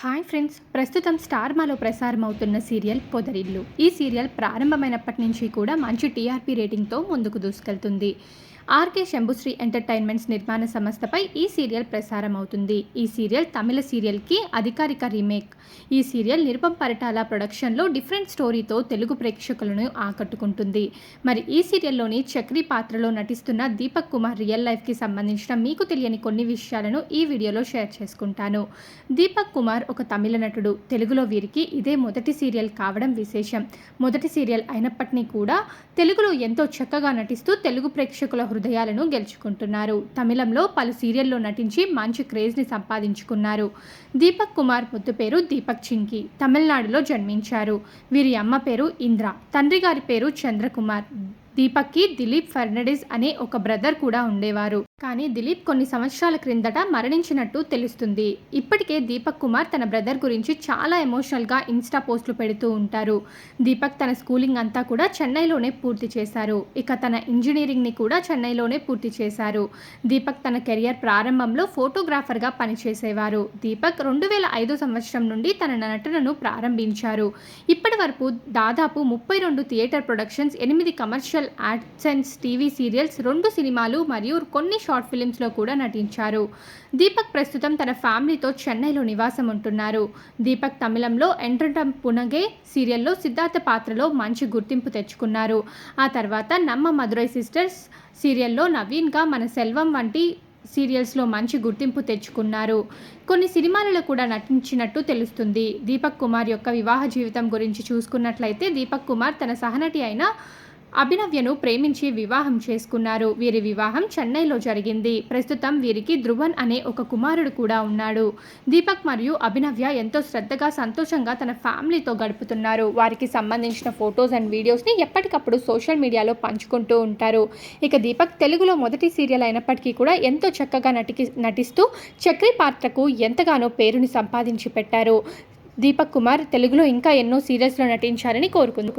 Hi friends, ప్రస్తుతం star మాలో ప్రసారమవుతున్న serial పొదరిల్లు. ఈ సీరియల్ ప్రారంభమైనప్పటి నుంచి కూడా మంచి టీఆర్పీ రేటింగ్తో ముందుకు దూసుకెళ్తుంది. ఆర్కే శంభుశ్రీ ఎంటర్టైన్మెంట్స్ నిర్మాణ సంస్థపై ఈ సీరియల్ ప్రసారం అవుతుంది. ఈ సీరియల్ తమిళ సీరియల్కి అధికారిక రీమేక్. ఈ సీరియల్ నిరుపం పరిటాల ప్రొడక్షన్లో డిఫరెంట్ స్టోరీతో తెలుగు ప్రేక్షకులను ఆకట్టుకుంటుంది. మరి ఈ సీరియల్లోని చక్రి పాత్రలో నటిస్తున్న దీపక్ కుమార్ రియల్ లైఫ్కి సంబంధించిన మీకు తెలియని కొన్ని విషయాలను ఈ వీడియోలో షేర్ చేసుకుంటాను. దీపక్ కుమార్ ఒక తమిళ నటుడు. తెలుగులో వీరికి ఇదే మొదటి సీరియల్ కావడం విశేషం. మొదటి సీరియల్ అయినప్పటికీ కూడా తెలుగులో ఎంతో చక్కగా నటిస్తూ తెలుగు ప్రేక్షకుల హృదయాలను గెలుచుకుంటున్నారు. తమిళంలో పలు సీరియల్లో నటించి మంచి క్రేజ్ని సంపాదించుకున్నారు. దీపక్ కుమార్ ముద్దు పేరు దీపక్ చింకి. తమిళనాడులో జన్మించారు. వీరి అమ్మ పేరు ఇంద్ర, తండ్రి గారి పేరు చంద్రకుమార్. దీపక్కి దిలీప్ ఫెర్నాండెజ్ అనే ఒక బ్రదర్ కూడా ఉండేవారు. కానీ దిలీప్ కొన్ని సంవత్సరాల క్రిందట మరణించినట్టు తెలుస్తుంది. ఇప్పటికే దీపక్ కుమార్ తన బ్రదర్ గురించి చాలా ఎమోషనల్గా ఇన్స్టా పోస్టులు పెడుతూ ఉంటారు. దీపక్ తన స్కూలింగ్ అంతా కూడా చెన్నైలోనే పూర్తి చేశారు. ఇక తన ఇంజనీరింగ్ని కూడా చెన్నైలోనే పూర్తి చేశారు. దీపక్ తన కెరియర్ ప్రారంభంలో ఫోటోగ్రాఫర్గా పనిచేసేవారు. దీపక్ 2005 సంవత్సరం నుండి తన నటనను ప్రారంభించారు. ఇప్పటి వరకు దాదాపు 32 theatre productions, 8 commercial AdSense TV serials, 2 సినిమాలు మరియు కొన్ని షార్ట్ ఫిలిమ్స్లో కూడా నటించారు. దీపక్ ప్రస్తుతం తన ఫ్యామిలీతో చెన్నైలో నివాసం ఉంటున్నారు. దీపక్ తమిళంలో ఎంట్రంటం పునగే సీరియల్లో సిద్ధార్థ పాత్రలో మంచి గుర్తింపు తెచ్చుకున్నారు. ఆ తర్వాత నమ్మ మధురై సిస్టర్స్ సీరియల్లో నవీన్గా మన సెల్వం వంటి సీరియల్స్లో మంచి గుర్తింపు తెచ్చుకున్నారు. కొన్ని సినిమాలలో కూడా నటించినట్టు తెలుస్తుంది. దీపక్ కుమార్ యొక్క వివాహ జీవితం గురించి చూసుకున్నట్లయితే దీపక్ కుమార్ తన సహనటి అయిన అభినవ్యను ప్రేమించి వివాహం చేసుకున్నారు. వీరి వివాహం చెన్నైలో జరిగింది. ప్రస్తుతం వీరికి ధ్రువన్ అనే ఒక కుమారుడు కూడా ఉన్నాడు. దీపక్ మరియు అభినవ్య ఎంతో శ్రద్ధగా, సంతోషంగా తన ఫ్యామిలీతో గడుపుతున్నారు. వారికి సంబంధించిన ఫొటోస్ అండ్ వీడియోస్ని ఎప్పటికప్పుడు సోషల్ మీడియాలో పంచుకుంటూ ఉంటారు. ఇక దీపక్ తెలుగులో మొదటి సీరియల్ అయినప్పటికీ కూడా ఎంతో చక్కగా నటిస్తూ చక్రి పాత్రకు ఎంతగానో పేరుని సంపాదించి పెట్టారు. దీపక్ కుమార్ తెలుగులో ఇంకా ఎన్నో సీరియల్స్లో నటించాలని కోరుకుంటున్నారు.